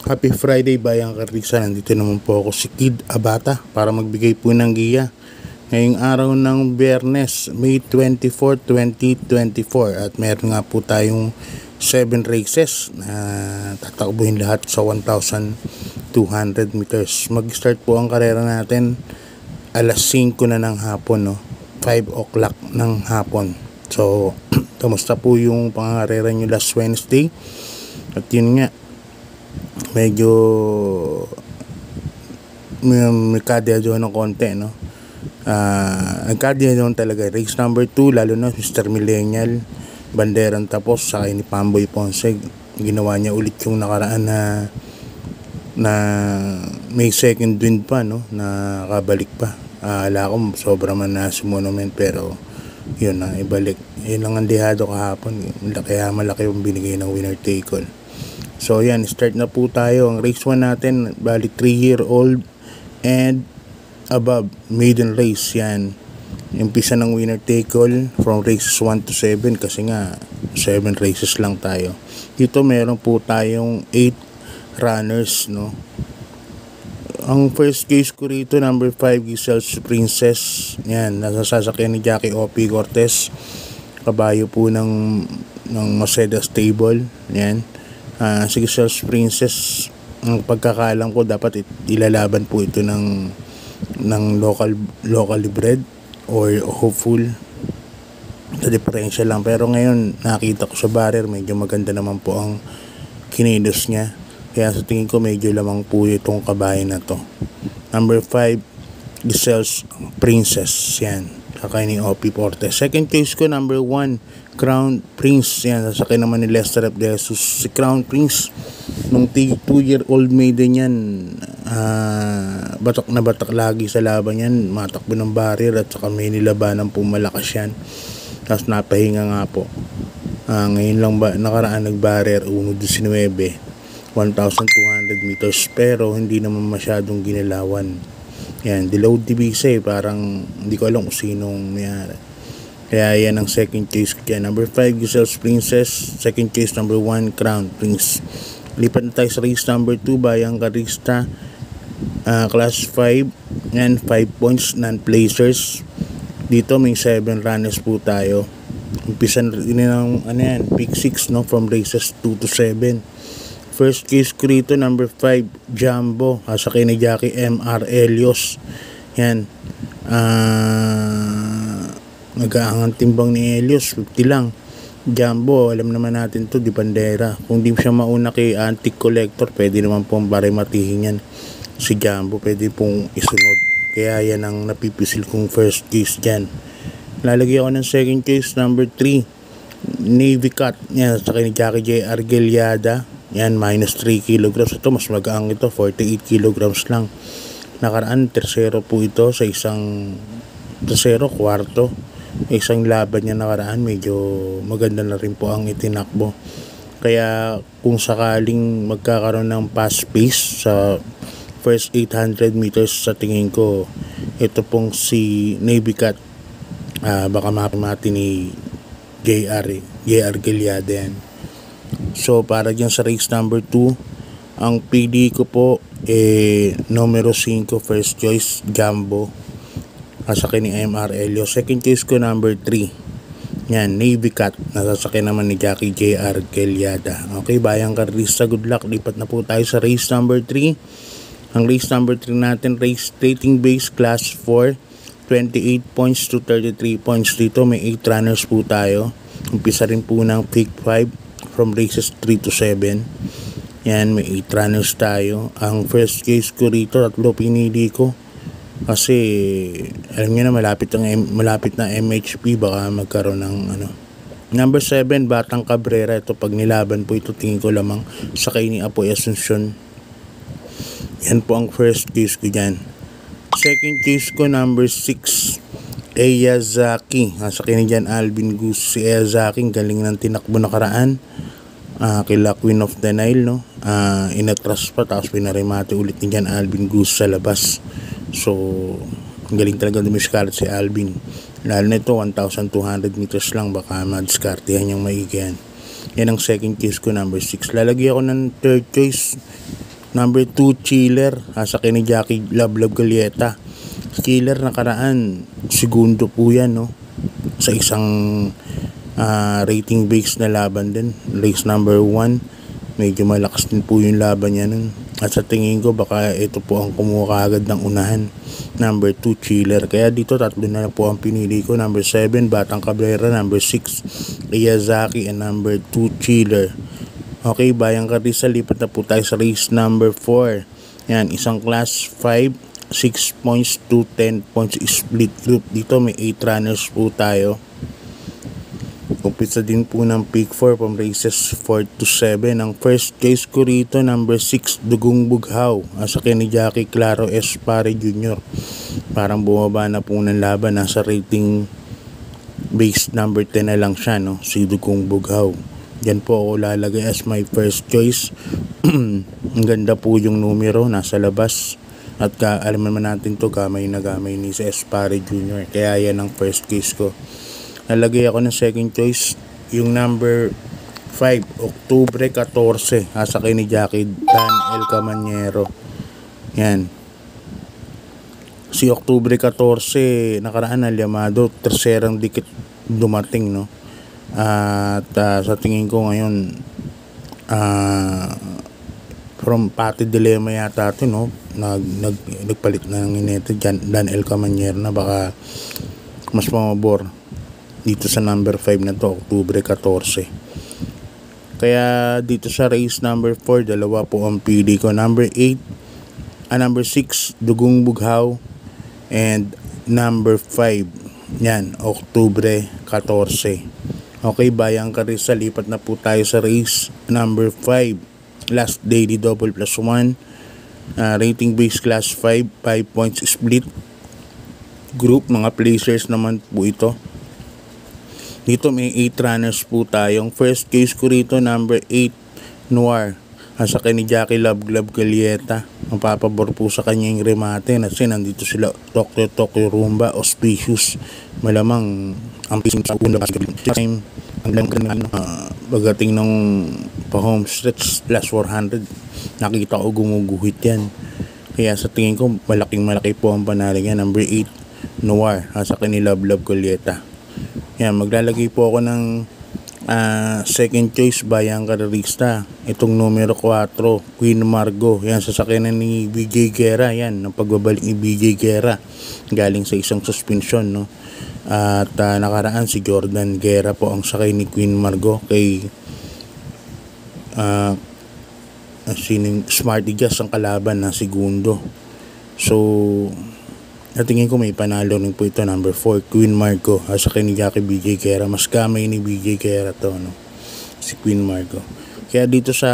Happy Friday Bayang Karisa. Nandito naman po ako si Kid Abata para magbigay po ng giya ngayong araw ng Biyernes, May 24, 2024, at meron nga po tayong 7 races na tatakbuhin lahat sa 1,200 meters. Mag-start po ang karera natin alas 5 na ng hapon, 5 o'clock ng hapon. So kamusta po yung pangarera nyo last Wednesday? At yun nga, medyo may kadya doon ng konti, nagkadya doon talaga. Race number 2, lalo na Mr. Millennial, banderang tapos sa ni Pamboy Ponce. Ginawa niya ulit yung nakaraan na may second wind pa, na kabalik pa. Ala ko sobra man na si Monument, pero yun na, ibalik. Yun lang ang dihado kahapon, kaya malaki yung binigay ng winner take all. So yan, start na po tayo. Ang race 1 natin, bali 3-year-old and above, maiden race. Yan, umpisa ng winner take all from races 1 to 7, kasi nga 7 races lang tayo. Dito meron po tayong 8 runners, Ang first case ko rito, number 5, Giselle's Princess. Yan, nasa sasakyan ni Jackie O.P. Cortez, kabayo po ng Mercedes Stable. Yan, si Giselle's Princess, ang pagkakaalam ko, dapat ilalaban po ito ng locally bred or hopeful sa differential lang. Pero ngayon nakita ko sa barrier, medyo maganda naman po ang kinilos niya, kaya sa tingin ko medyo lamang po itong kabayo na to. Number 5, Giselle's Princess. Yan, kakay ni O.P. Cortez. Second case ko, number 1, Crown Prince. Yan, sasakay naman ni Lester F. De Jesus. Si Crown Prince, nung 2-year-old maiden yan, batak na batak lagi sa laban yan. Matakbo ng barrier at saka may nilabanan po malakas yan. Tapos napahinga nga po. Ngayon lang nakaraan nag-barrier 1.19, 1,200 meters, pero hindi naman masyadong ginalawan. Yan, deload divise, parang hindi ko alam kung sinong mayari. Kaya yan ang second case ko dyan. Number 5, Giselle's Princess. Second case, number 1, Crown Prince. Lipat na tayo sa race number 2, Bayang Karista, class 5. Yan, 5 points, non-placers. Dito may 7 runners po tayo. Umpisa din ng pick 6, from races 2 to 7. First case ko rito, number 5, Jumbo, sakay ni Jackie M.R. Elios. Yan, nag-aangang timbang ni Elios, 50 lang. Jumbo, alam naman natin to, di bandera. Kung di siya mauna kay Antique Collector, pwede naman pong barimatihin yan. Si Jumbo, pwede pong isunod. Kaya yan ang napipisil kong first case dyan. Lalagay ako ng second case, number 3, Navy Cut. Yan, sakay ni Jackie J. Argeliada. Yan, minus 3 kilograms. Ito, mas magaang ito, 48 kilograms lang. Nakaraan, tersero po ito sa kwarto. Isang laban niya nakaraan, medyo maganda na rin po ang itinakbo. Kaya kung sakaling magkakaroon ng fast pace sa first 800 meters, sa tingin ko, ito pong si Navy Cat, baka mapamati ni JR Gilead yan. So para dyan sa race number 2, ang PD ko po numero 5, first choice, Jumbo, nasakay ni MR Elio. Second case ko, number 3, yan, Navy Cat, nasasakay naman ni Jackie J.R. Geliada. Okay, Bayang Karista, good luck. Lipat na po tayo sa race number 3. Ang race number 3 natin, race rating base, class 4, 28 points to 33 points. Dito may 8 runners po tayo. Umpisa rin po ng pick 5 from races 3 to 7. Yan, may 8 runners tayo. Ang first case ko rito, 3 pinili ko, kasi alam niyo na malapit na MHP, baka magkaroon ng Number 7, Batang Cabrera. Ito, pag nilaban po ito, tingin ko lamang sakay ni Apoy Asuncion. Yan po ang first case ko dyan. Second case ko, number 6, Eyazaki. Sakay ni dyan Alvin Goose. Si Eyazaki, galing ng tinakbo nakaraan kila Queen of the Nile, inatras pa, tapos pinarimate ulit ni dyan Alvin Goose sa labas. So galing talaga dumiskalat si Alvin, lalo na ito 1,200 meters lang, baka madiskartehan niyang maigi yan. Yan ang second case ko, number 6. Lalagyan ako ng third choice, Number 2, Chiller. Sasakyan ni Jackie Love Galieta. Chiller nakaraan, segundo po yan, no? Sa isang rating based na laban din. Race number 1. Medyo malakas din po yung laban niya nun. At sa tingin ko, baka ito po ang kumuha agad ng unahan. Number 2, Chiller. Kaya dito, tatlo na po ang pinili ko. Number 7, Batang Cabrera. Number 6, Iyazaki. And number 2, Chiller. Okay, Bayang Karisa, lipat na po tayo sa race number 4. Yan, isang class 5, 6 points to 10 points split group. Dito may 8 runners po tayo. Umpisa din po ng pick 4 from races 4 to 7. Ang first choice ko rito, number 6, Dugong Bughaw. Sasakyan ni Jackie Claro Espare Jr. Parang bumaba na po ng laban. Nasa rating base number 10 na lang siya, no? Si Dugong Bughaw. Yan po ako lalagay as my first choice. Ang ganda po yung numero, nasa labas. At alam naman natin to, gamay na gamay ni si Espare Jr. Kaya yan ang first case ko. Nalagay ako ng second choice, yung number 5, Octubre 14. Sasakay ni Jackie Dan El Camanyero. Yan. Si Octubre 14, nakaraan na Llamado, terserang dikit dumating, no? At sa tingin ko ngayon, from Pati Dilema yata ito, no? Nagpalit na ng inete Dan El Camanyero na baka mas pamabor dito sa number 5 na to, Octubre 14. Kaya dito sa race number 4, dalawa po ang pili ko. Number 8, number 6, Dugong Bughaw, and number 5, yan, Octubre 14. Okay, Bayang Karisa, lipat na po tayo sa race number 5, last daily double plus 1, rating base class 5, 5 points split group, mga placers naman po ito. Dito may 8 runners po tayong first case ko rito, number 8, Noir. Sasakyan ni Jackie Love Galieta. Ang papabor po sa kanya yung remate. Kasi nandito sila Tokyo Rumba, Auspicious. Malamang ang pising sa una time. Ang lang pagdating ng pa-home stretch, last 400, nakita ko gumuguhit yan. Kaya sa tingin ko, malaki po ang panalig yan. Number 8, Noir. Sasakyan ni Love Galieta. Yan, maglalagay po ako ng second choice, Bayang Karista. Itong numero 4, Queen Margo. Yan, sasakyan ni BJ Guerra. Yan, ang pagbabalik ni BJ Guerra galing sa isang suspension, no? At nakaraan si Jordan Guerra po ang sakay ni Queen Margo kay Smarty Jazz ang kalaban na segundo. So natingin ko may panalo rin po ito, number 4, Queen Margo. Sasakyan ni Jackie BJ Guerra. Mas kamay ni BJ Guerra to, no? Si Queen Margo. Kaya dito sa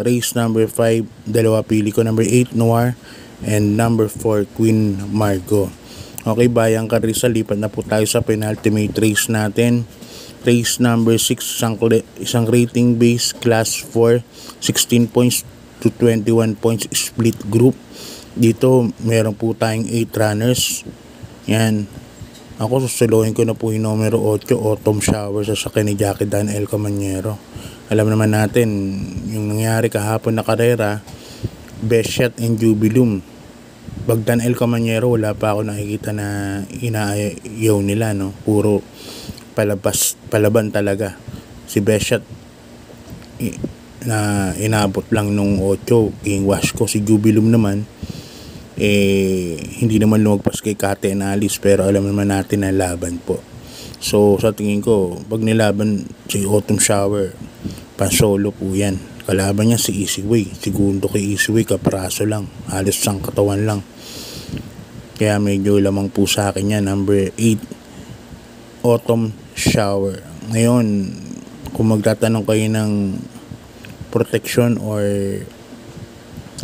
race number 5, dalawa pili ko, number 8, Noir, and number 4, Queen Margo. Okay, Bayang Karisa, lipat na po tayo sa penultimate race natin. Race number 6, isang rating base class 4, 16 points to 21 points split group. Dito meron po tayong 8 runners. Yan, ako susuluhin ko na po yung numero 8, Autumn Shower, sasakyan ni Jackie Dan El Camanyero. Alam naman natin yung nangyari kahapon na karera, Best Shot and Jubilum. Dan El Camanyero, wala pa ako nakikita na inaayaw nila, no? Puro palaban talaga. Si Best Shot na inabot lang nung 8, King Wash ko. Si Jubilum naman hindi naman lumagpas kay Kate and Alice, pero alam naman natin na laban po. So sa tingin ko, pag nilaban si Autumn Shower, pa-solo po yan. Kalaban niya si Easyway, segundo kay Easyway, kapraso lang, halos sang katawan lang. Kaya medyo lamang po sa akin yan. Number 8, Autumn Shower. Ngayon, kung magtatanong kayo ng protection or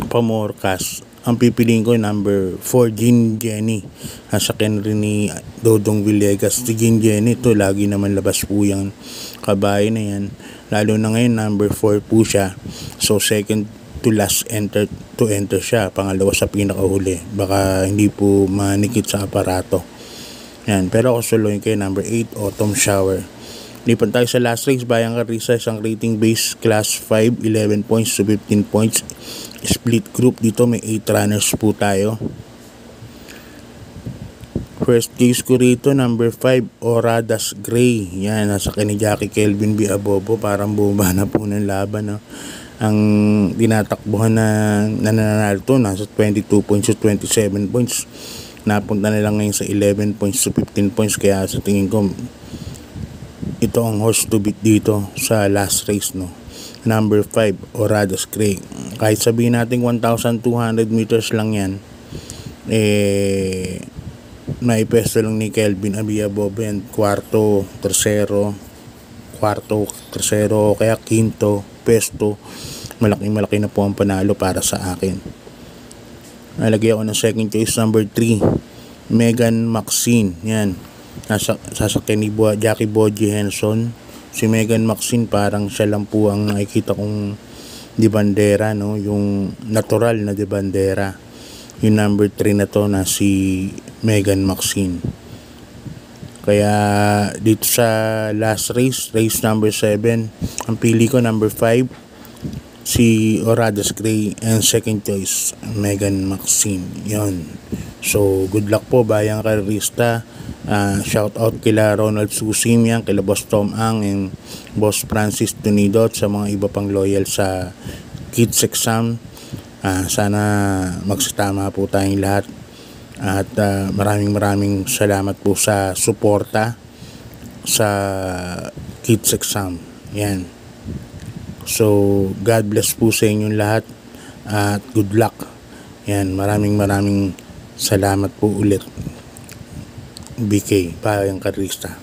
pamorkas, ang pipiliin ko number 4, Gin Jenny. Sasakyan rin ni Dodong Villegas. Si Gin Jenny, ito lagi naman labas po yung kabayo na yan. Lalo na ngayon, number 4 po siya. So second to last to enter siya. Pangalawa sa pinakahuli. Baka hindi po manikit sa aparato. Yan. Pero ako suluhin kayo number 8, Autumn Shower. Lipan tayo sa last race, Bayang Carrista, isang rating base class 5, 11 points to 15 points. Split group dito, may 8 runners po tayo. First case ko rito, number 5, Oradas Gray. Yan, nasa ni Jackie Kelvin B. Abobo. Parang bumaba na po ng laban. No? Ang tinatakbuhan na nananalo to, nasa 22 points to 27 points. Napunta na lang ngayon sa 11 points to 15 points. Kaya sa tingin ko, ito ang horse to beat dito sa last race. No? Number 5, Oradas Gray. Kahit sabihin natin 1,200 meters lang yan, may pesto lang ni Kelvin Abiabobo yan, kwarto, tersero, kaya quinto, pesto, malaki na po ang panalo para sa akin. Nalagay ako ng second choice, number 3, Megan Maxine. Yan, sasakyan ni Jackie Boji Henson. Si Megan Maxine, parang siya lang po ang nakikita kong di bandera, no? Yung natural na di bandera. Yung number 3 na to na si Megan Maxine. Kaya dito sa last race number 7, ang pili ko number 5, si Oradas Gray, and second choice, Megan Maxine. Yon. So, good luck po, Bayang Carrista. Shout out kila Ronald Susim, yan, kila Boss Tom Ang, and Boss Francis Tunido, at sa mga iba pang loyal sa Kids Exam. Sana magsitama po tayong lahat. At maraming salamat po sa suporta sa Kids Exam. Yan. So, God bless po sa inyong lahat. At good luck. Yan. Maraming salamat po ulit. BK, Bayang Carrista.